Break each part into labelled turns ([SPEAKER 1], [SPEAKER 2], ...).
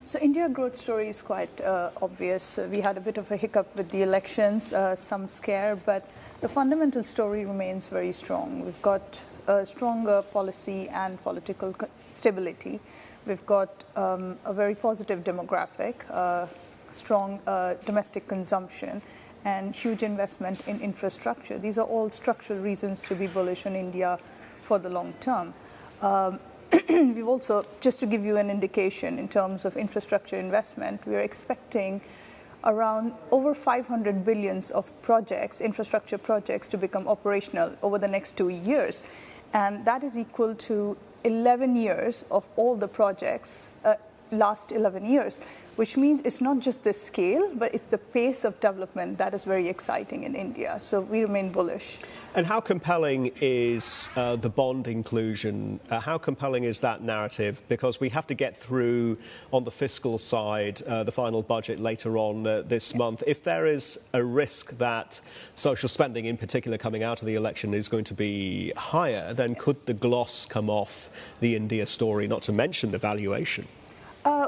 [SPEAKER 1] So India growth story is quite obvious. We had a bit of a hiccup with the elections, some scare, but the fundamental story remains very strong. We've got a stronger policy and political stability. We've got a very positive demographic, strong domestic consumption, and huge investment in infrastructure. These are all structural reasons to be bullish on India for the long term. We've also, just to give you an indication in terms of infrastructure investment, we are expecting around over 500 billions of projects, infrastructure projects, to become operational over the next 2 years. And that is equal to 11 years of all the projects, last 11 years, which means it's not just the scale, but it's the pace of development that is very exciting in India. So we remain bullish.
[SPEAKER 2] And how compelling is the bond inclusion? How compelling is that narrative? Because we have to get through, on the fiscal side, the final budget later on this month. If there is a risk that social spending, in particular coming out of the election, is going to be higher, then could the gloss come off the India story, not to mention the valuation?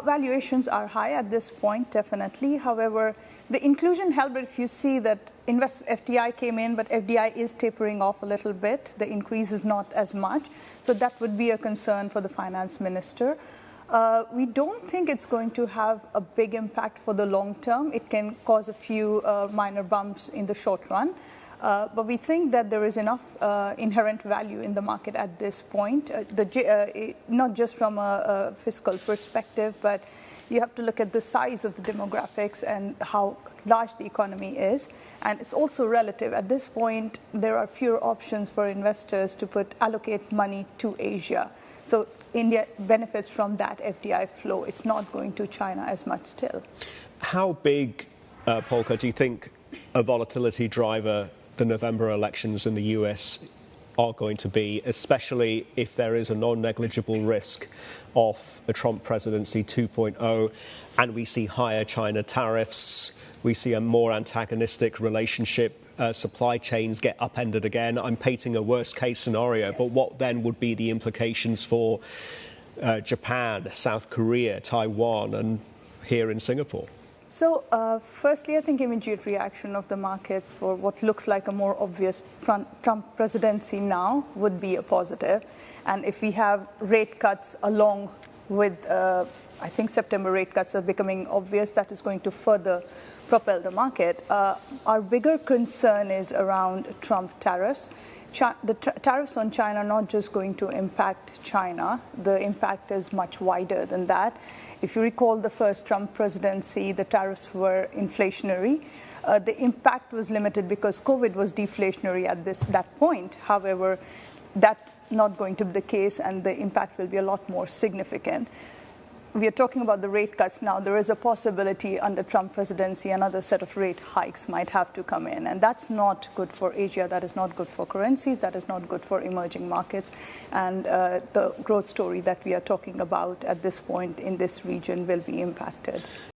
[SPEAKER 1] Valuations are high at this point, definitely. However, the inclusion helped. If you see that FDI came in, but FDI is tapering off a little bit. The increase is not as much. So that would be a concern for the finance minister. We don't think it's going to have a big impact for the long term. It can cause a few minor bumps in the short run. But we think that there is enough inherent value in the market at this point, not just from a fiscal perspective, but you have to look at the size of the demographics and how large the economy is. And it's also relative. At this point, there are fewer options for investors to allocate money to Asia. So India benefits from that FDI flow. It's not going to China as much still.
[SPEAKER 2] How big, Polka, do you think a volatility driver the November elections in the US are going to be, especially if there is a non-negligible risk of a Trump presidency 2.0 and we see higher China tariffs, we see a more antagonistic relationship, supply chains get upended again? I'm painting a worst case scenario, but what then would be the implications for Japan, South Korea, Taiwan, and here in Singapore?
[SPEAKER 1] So firstly, I think immediate reaction of the markets for what looks like a more obvious Trump presidency now would be a positive. And if we have rate cuts along with, I think September rate cuts are becoming obvious, that is going to further propel the market. Our bigger concern is around Trump tariffs. The tariffs on China are not just going to impact China. The impact is much wider than that. If you recall the first Trump presidency, the tariffs were inflationary. The impact was limited because COVID was deflationary at that point. However, that's not going to be the case, and the impact will be a lot more significant. We are talking about the rate cuts now. There is a possibility under Trump presidency another set of rate hikes might have to come in. And that's not good for Asia. That is not good for currencies. That is not good for emerging markets. And the growth story that we are talking about at this point in this region will be impacted.